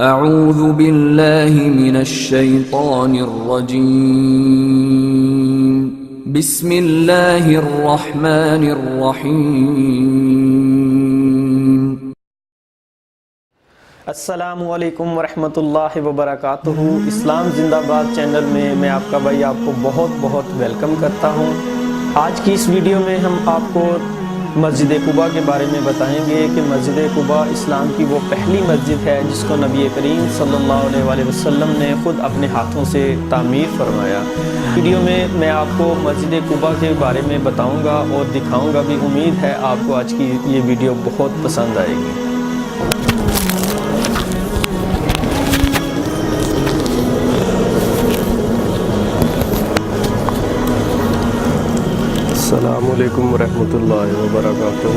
اعوذ باللہ من الشیطان الرجیم بسم اللہ الرحمن الرحیم۔ السلام علیکم ورحمۃ اللہ وبرکاتہ۔ اسلام زندہ باد چینل میں آپ کا بھائی آپ کو بہت بہت ویلکم کرتا ہوں۔ آج کی اس ویڈیو میں ہم آپ کو مسجد قباء کے بارے میں بتائیں گے کہ مسجد قباء اسلام کی وہ پہلی مسجد ہے جس کو نبی کریم صلی اللہ علیہ وسلم نے خود اپنے ہاتھوں سے تعمیر فرمایا۔ ویڈیو میں آپ کو مسجد قباء کے بارے میں بتاؤں گا اور دکھاؤں گا بھی۔ امید ہے آپ کو آج کی یہ ویڈیو بہت پسند آئے گی۔ السلام علیکم ورحمۃ اللہ وبرکاتہ۔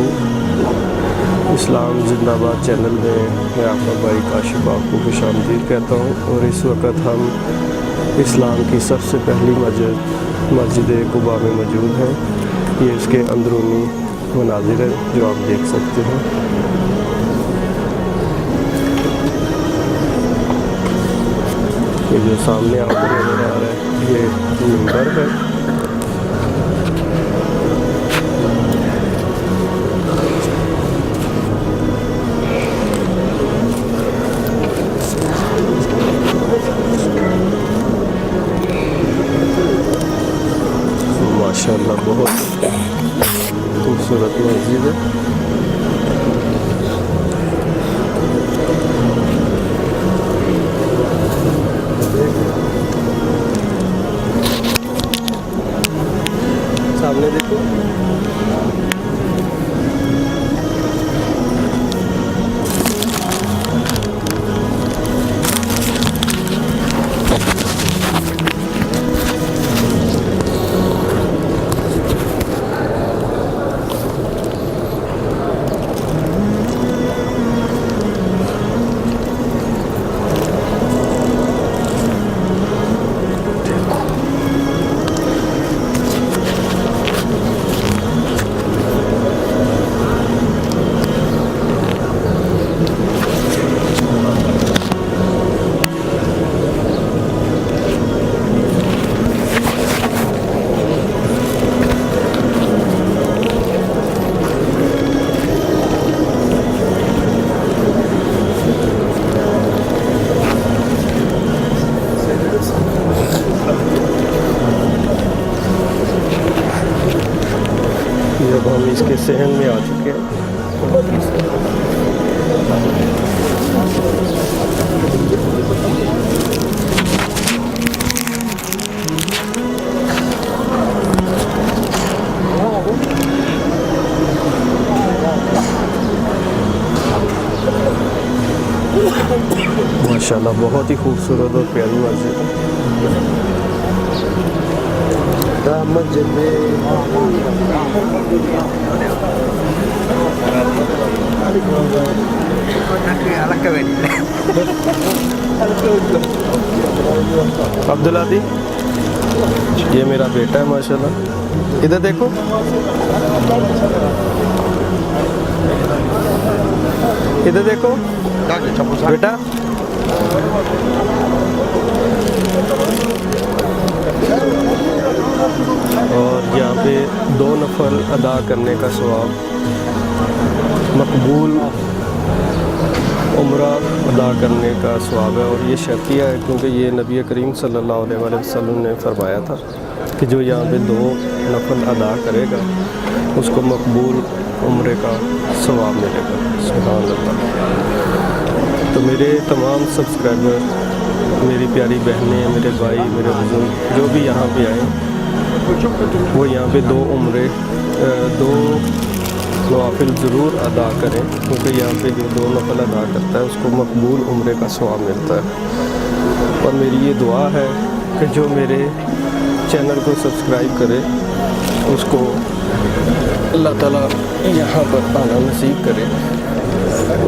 اسلام زندہ باد چینل میں آپ کا بھائی کاشف آپ کو خوش آمدید کہتا ہوں، اور اس وقت ہم اسلام کی سب سے پہلی مسجد قباء میں موجود ہیں۔ یہ اس کے اندرونی مناظر ہیں جو آپ دیکھ سکتے ہیں۔ یہ جو سامنے آپ کو نظر آ رہا ہے یہ منبر ہے۔ ماشاءاللہ بہت خوبصورت مسجد ہے۔ سامنے دیکھو، جب ہم اس کے صحن میں آ چکے ہیں۔ ماشاءاللہ بہت ہی خوبصورت اور پیاری مسجد ہے۔ مسجد میں عبدالعادی، یہ میرا بیٹا ہے ماشاءاللہ۔ ادھر دیکھو، ادھر دیکھو بیٹا۔ اور یہاں پہ 2 نفل ادا کرنے کا ثواب، مقبول عمرہ ادا کرنے کا ثواب ہے، اور یہ شرطیہ ہے کیونکہ یہ نبی کریم صلی اللہ علیہ وسلم نے فرمایا تھا کہ جو یہاں پہ 2 نفل ادا کرے گا اس کو مقبول عمرے کا ثواب ملے گا۔ سبحان اللہ۔ تو میرے تمام سبسکرائبر، میری پیاری بہنیں، میرے بھائی، میرے بزرگ جو بھی یہاں پہ آئے وہ یہاں پہ 2 نوافل ضرور ادا کریں، کیونکہ یہاں پہ جو 2 نفل ادا کرتا ہے اس کو مقبول عمرے کا ثواب ملتا ہے۔ اور میری یہ دعا ہے کہ جو میرے چینل کو سبسکرائب کرے اس کو اللہ تعالیٰ یہاں پر آنا نصیب کرے،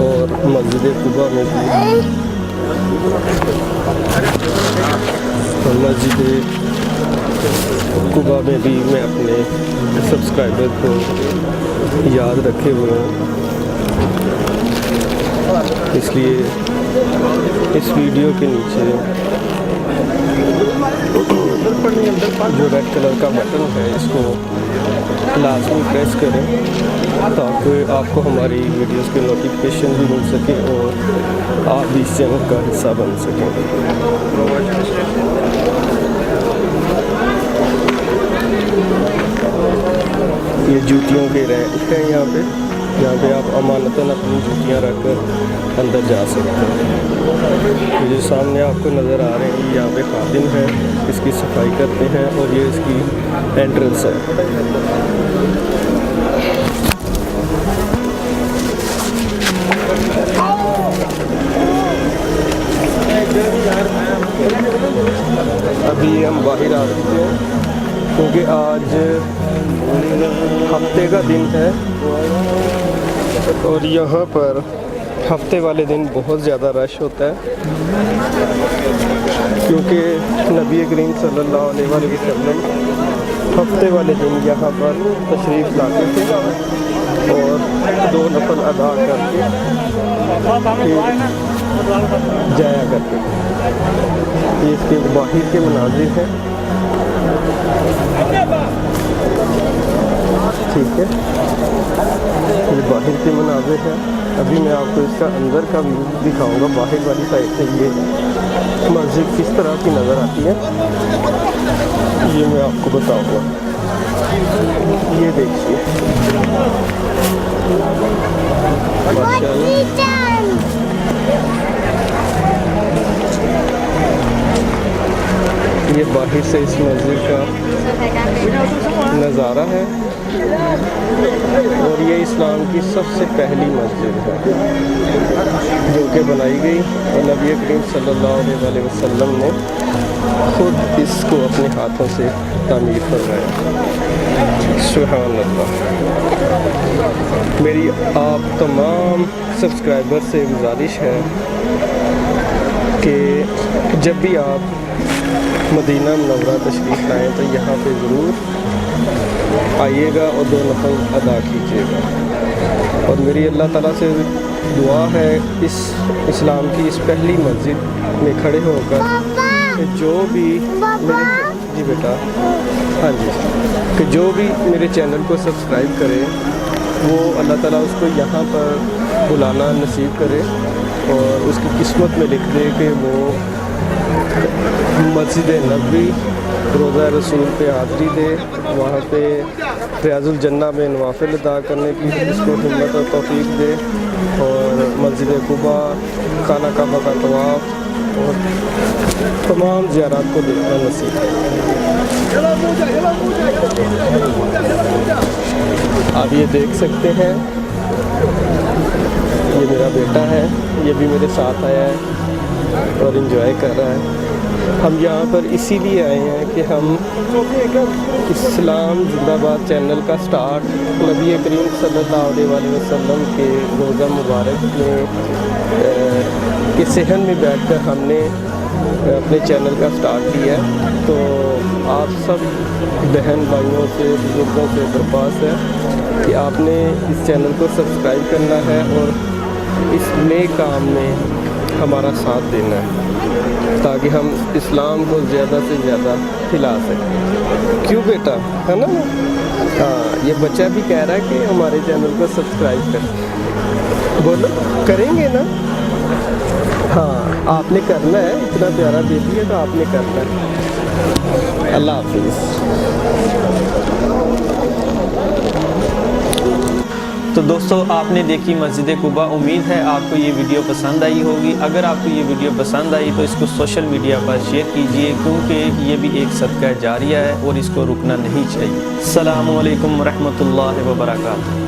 اور مسجد قباء میں بھی مسجد قباء میں بھی میں اپنے سبسکرائبر کو یاد رکھے ہوئے ہوں، اس لیے इस वीडियो के नीचे जो रेड कलर का बटन है इसको लाजमी प्रेस करें ताकि आपको हमारी वीडियोस के नोटिफिकेशन भी मिल सके और आप भी इस चैनल का हिस्सा बन सकें। ये जूतियों के रैक हैं यहाँ पे आप अमानतन अपनी जूतियाँ रख कर अंदर जा सकते हैं। ये जो सामने आपको नज़र आ रहे हैं यहाँ पे खादिम है, इसकी सफाई करते हैं और ये इसकी एंट्रेंस है। अभी हम बाहर आ चुके हैं क्योंकि आज हफ्ते का दिन है और यहाँ पर हफ्ते वाले दिन बहुत ज़्यादा रश होता है क्योंकि नबी करीम सल्लल्लाहु अलैहि वसल्लम हफ्ते वाले दिन यहाँ पर तशरीफ़ लाते थे और 2 नफल अदा करके जाया करते थे। ये इसके बाहर के मनाजिर हैं, ठीक है, ये बाहर के मनाजिर हैं। अभी मैं आपको इसका अंदर का व्यू दिखाऊंगा। बाहर वाली साइड से ये मस्जिद किस तरह की नज़र आती है ये मैं आपको बताऊंगा। ये देखिए ये बाहर से इस मस्जिद का नज़ारा है और ये इस्लाम की सबसे पहली मस्जिद है जो कि बनाई गई और नबी करीम सल्लल्लाहु अलैहि वसल्लम ने खुद इसको अपने हाथों से तामीर करवाया। सुभान अल्लाह। मेरी आप तमाम सब्सक्राइबर से गुजारिश है कि जब भी आप मदीना मुनव्वरा तशरीफ़ लाएँ तो यहाँ पे ज़रूर आइएगा और 2 नफल अदा कीजिएगा। और मेरी अल्लाह ताला से दुआ है इस इस्लाम की इस पहली मस्जिद में खड़े होकर कि जो भी मेरे जी बेटा हाँ जी कि जो भी मेरे चैनल को सब्सक्राइब करे वो अल्लाह ताला उसको यहाँ पर बुलाना नसीब करे और उसकी किस्मत में लिख दे कि वो मस्जिद नबवी रोज़ा रसूल पे हाज़री दे, वहाँ पे रियाजुल जन्ना में नवाफिल अदा करने की इसको हिम्मत और तौफीक दे और मस्जिद कुबा, खाना काबा का तवाफ़ और तमाम ज़ियारत को देखना नसीब है। आप ये देख सकते हैं, ये मेरा बेटा है, ये भी मेरे साथ आया है और एंजॉय कर रहा है। हम यहाँ पर इसीलिए आए हैं कि हम इस्लाम जिंदाबाद चैनल का स्टार्ट नबी करीम सल्लल्लाहु अलैहि वसल्लम के रोज़ा मुबारक में के सहन में बैठकर हमने अपने चैनल का स्टार्ट किया है। तो आप सब बहन भाइयों से बुजुर्गों से दरख्वास्त है कि आपने इस चैनल को सब्सक्राइब करना है और इस नए काम में हमारा साथ देना है ताकि हम इस्लाम को ज़्यादा से ज़्यादा फैला सकें। क्यों बेटा, है ना? हाँ, ये बच्चा भी कह रहा है कि हमारे चैनल को सब्सक्राइब कर। बोलो करेंगे ना? हाँ, आपने करना है, इतना प्यारा बेबी है तो आपने करना है। अल्लाह हाफिज़। तो दोस्तों आपने देखी मस्जिद कुबा। उम्मीद है आपको ये वीडियो पसंद आई होगी। अगर आपको ये वीडियो पसंद आई तो इसको सोशल मीडिया पर शेयर कीजिए क्योंकि ये भी एक सदका जारिया है और इसको रुकना नहीं चाहिए। अस्सलामु अलैकुम रहमतुल्लाहि व बरकातहू।